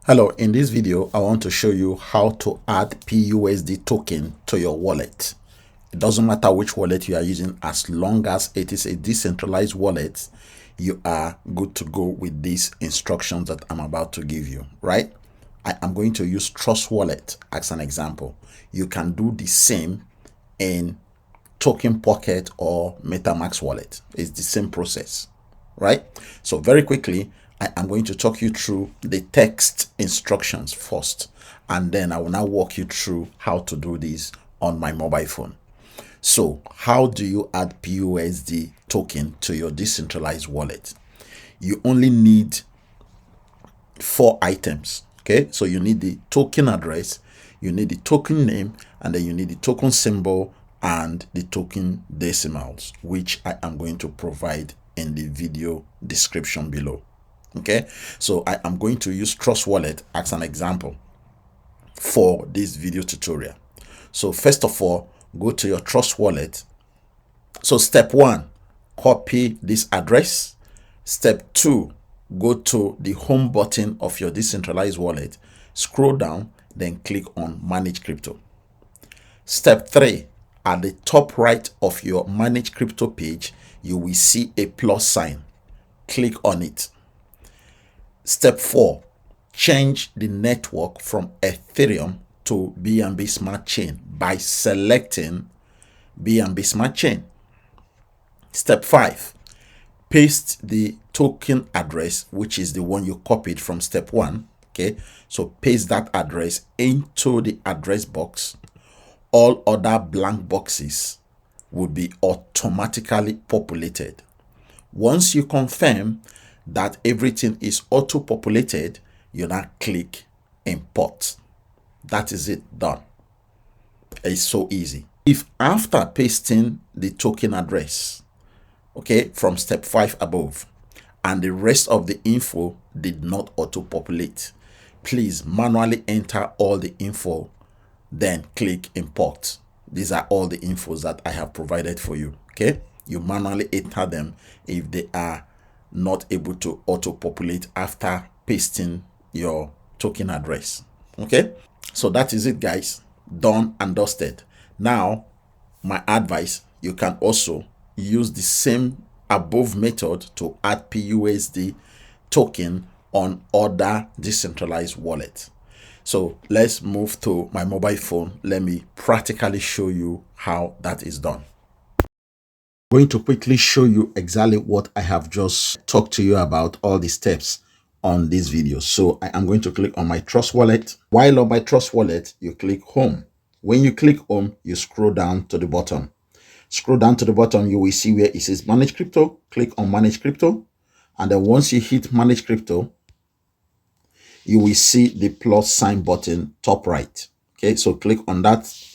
Hello, in this video, I want to show you how to add PUSD token to your wallet. It doesn't matter which wallet you are using, as long as it is a decentralized wallet, you are good to go with these instructions that I'm about to give you, right? I am going to use Trust Wallet as an example. You can do the same in Token Pocket or MetaMask wallet. It's the same process, right? So very quickly, I am going to talk you through the text instructions first, and then I will now walk you through how to do this on my mobile phone. So how do you add PUSD token to your decentralized wallet? You only need 4 items. Okay, so you need the token address, you need the token name, and then you need the token symbol and the token decimals, which I am going to provide in the video description below. Okay, so I am going to use Trust Wallet as an example for this video tutorial. So first of all, go to your Trust Wallet. So step 1, copy this address. Step 2, go to the home button of your decentralized wallet, scroll down, then click on Manage Crypto. Step 3, at the top right of your Manage Crypto page, you will see a plus sign. Click on it. Step 4, change the network from Ethereum to BNB Smart Chain by selecting BNB Smart Chain. Step 5, paste the token address, which is the one you copied from step 1. Okay, so paste that address into the address box. All other blank boxes would be automatically populated. Once you confirm that everything is auto-populated, you now click import. That is it, done. It's so easy. If after pasting the token address, okay, from step 5 above, and the rest of the info did not auto-populate, please manually enter all the info, then click import. These are all the infos that I have provided for you. Okay, you manually enter them if they are not able to auto-populate after pasting your token address. Okay, so that is it, guys. Done and dusted. Now, my advice, you can also use the same above method to add PUSD token on other decentralized wallets. So let's move to my mobile phone. Let me practically show you how that is done. I'm going to quickly show you exactly what I have just talked to you about, all the steps on this video. So I am going to click on my Trust Wallet. While on my Trust Wallet, you click Home. When you click Home, you scroll down to the bottom. Scroll down to the bottom, you will see where it says Manage Crypto. Click on Manage Crypto. And then once you hit Manage Crypto, you will see the plus sign button top right. Okay, so click on that.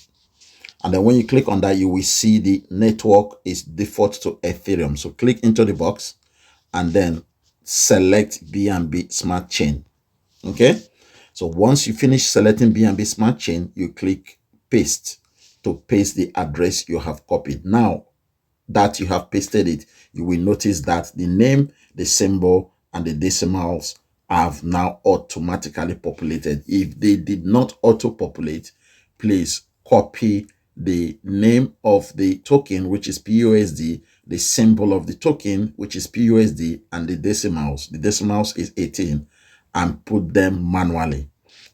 And then when you click on that, you will see the network is default to Ethereum. So click into the box and then select BNB Smart Chain. Okay, so once you finish selecting BNB Smart Chain, you click Paste to paste the address you have copied. Now that you have pasted it, you will notice that the name, the symbol, and the decimals have now automatically populated. If they did not auto-populate, please copy the name of the token, which is PUSD, the symbol of the token, which is PUSD, and the decimals. The decimals is 18, and put them manually,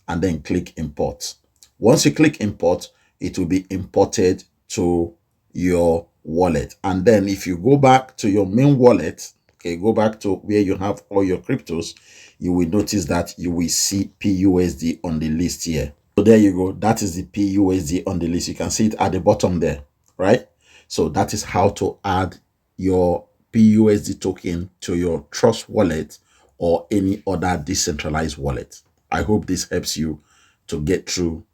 and then click import. Once you click import, it will be imported to your wallet. And then if you go back to your main wallet, okay, go back to where you have all your cryptos, you will notice that you will see PUSD on the list here. So there you go. That is the PUSD on the list. You can see it at the bottom there, right? So that is how to add your PUSD token to your Trust Wallet or any other decentralized wallet. I hope this helps you to get through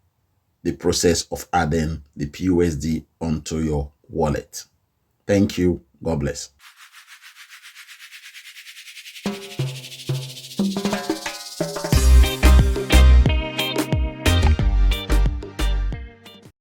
the process of adding the PUSD onto your wallet. Thank you. God bless.